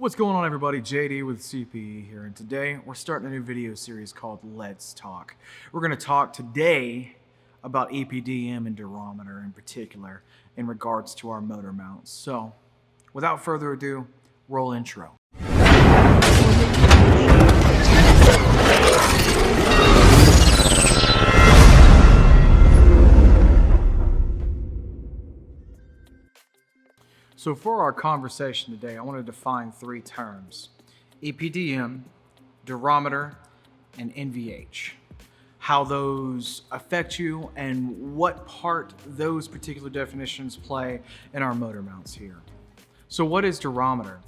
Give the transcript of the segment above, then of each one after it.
What's going on, everybody? JD with CPE here, and today we're starting a new video series called Let's Talk. We're going to talk today about EPDM and Durometer in particular in regards to our motor mounts. So, without further ado, roll intro. So for our conversation today, I want to define three terms: EPDM, Durometer, and NVH. How those affect you and what part those particular definitions play in our motor mounts here. So what is Durometer?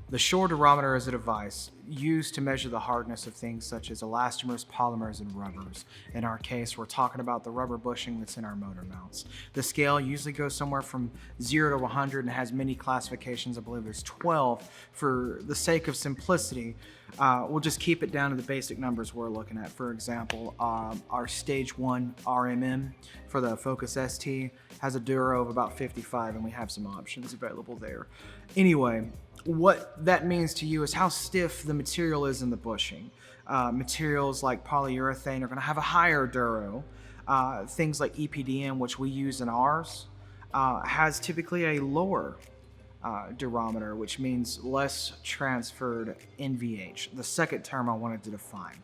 The shore durometer is a device used to measure the hardness of things such as elastomers, polymers, and rubbers. In our case, we're talking about the rubber bushing that's in our motor mounts. The scale usually goes somewhere from 0 to 100 and has many classifications. I believe there's 12. For the sake of simplicity, we'll just keep it down to the basic numbers we're looking at. For example, our stage 1 RMM for the Focus ST has a Duro of about 55, and we have some options available there. Anyway, what that means to you is how stiff the material is in the bushing. Materials like polyurethane are going to have a higher Duro. Things like EPDM, which we use in ours, has typically a lower durometer, which means less transferred NVH. The second term I wanted to define.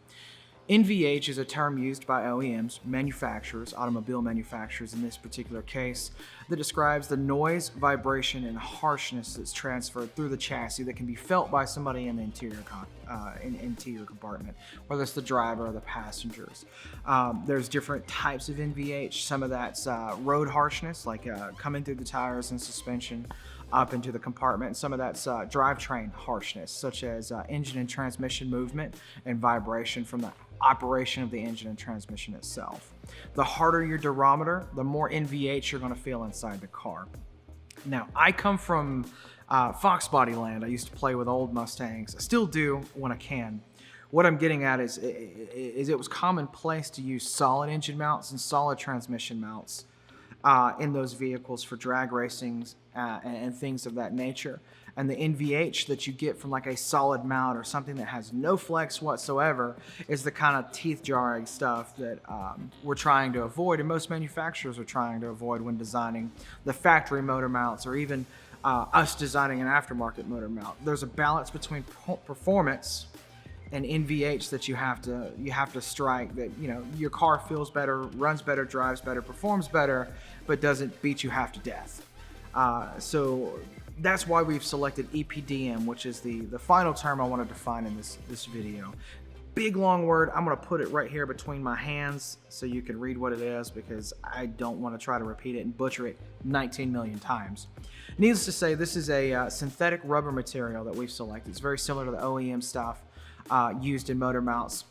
NVH is a term used by OEMs, manufacturers, automobile manufacturers in this particular case, that describes the noise, vibration, and harshness that's transferred through the chassis that can be felt by somebody in the interior compartment, whether it's the driver or the passengers. There's different types of NVH. Some of that's road harshness, like coming through the tires and suspension up into the compartment. Some of that's drivetrain harshness, such as engine and transmission movement and vibration from the operation of the engine and transmission itself. The harder your durometer, the more NVH you're going to feel inside the car. Now, I come from Fox Body Land. I used to play with old Mustangs. I still do when I can. What I'm getting at is it was commonplace to use solid engine mounts and solid transmission mounts in those vehicles for drag racings and things of that nature. And the NVH that you get from like a solid mount or something that has no flex whatsoever is the kind of teeth jarring stuff that we're trying to avoid, and most manufacturers are trying to avoid when designing the factory motor mounts, or even us designing an aftermarket motor mount. There's a balance between performance and NVH that you have to strike, that, you know, your car feels better, runs better, drives better, performs better, but doesn't beat you half to death. So that's why we've selected EPDM, which is the final term I want to define in this video. Big long word. I'm going to put it right here between my hands so you can read what it is, because I don't want to try to repeat it and butcher it 19 million times. Needless to say, this is a synthetic rubber material that we've selected. It's very similar to the OEM stuff used in motor mounts.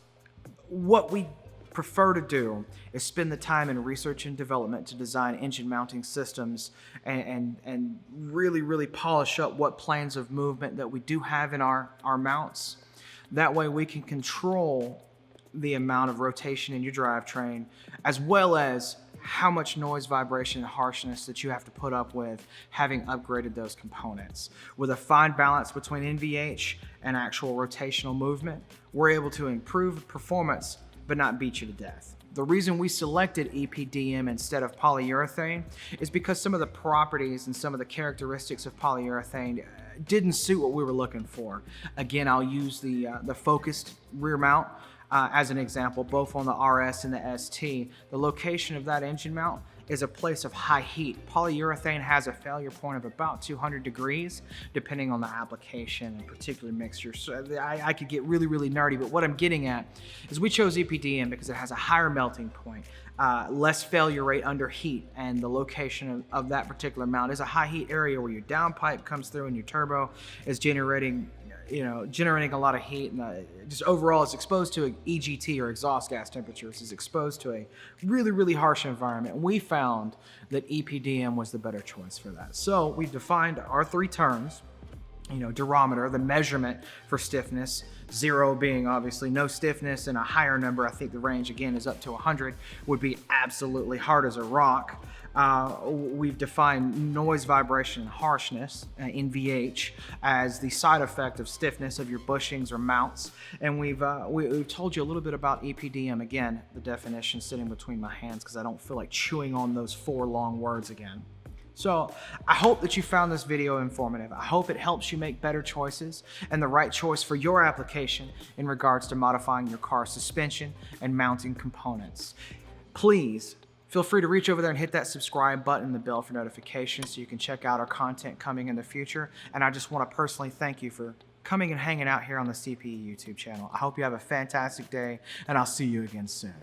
What we prefer to do is spend the time in research and development to design engine mounting systems and really polish up what planes of movement that we do have in our mounts. That way we can control the amount of rotation in your drivetrain, as well as how much noise, vibration, and harshness that you have to put up with having upgraded those components. With a fine balance between NVH and actual rotational movement, we're able to improve performance but not beat you to death. The reason we selected EPDM instead of polyurethane is because some of the properties and some of the characteristics of polyurethane didn't suit what we were looking for. Again, I'll use the focused rear mount as an example, both on the RS and the ST. The location of that engine mount is a place of high heat. Polyurethane has a failure point of about 200 degrees, depending on the application and particular mixture. So I could get really nerdy, but what I'm getting at is we chose EPDM because it has a higher melting point, less failure rate under heat, and the location of that particular mount is a high heat area where your downpipe comes through and your turbo is generating a lot of heat, and just overall it's exposed to EGT, or exhaust gas temperatures, is exposed to a really harsh environment. And we found that EPDM was the better choice for that. So we've defined our three terms: durometer, the measurement for stiffness, 0 being obviously no stiffness, and a higher number, I think the range again is up to 100, would be absolutely hard as a rock. We've defined noise, vibration, and harshness, NVH, as the side effect of stiffness of your bushings or mounts. And we've told you a little bit about EPDM, again, the definition sitting between my hands because I don't feel like chewing on those 4 long words again. So I hope that you found this video informative. I hope it helps you make better choices and the right choice for your application in regards to modifying your car's suspension and mounting components. Please feel free to reach over there and hit that subscribe button and the bell for notifications so you can check out our content coming in the future. And I just want to personally thank you for coming and hanging out here on the CPE YouTube channel. I hope you have a fantastic day, and I'll see you again soon.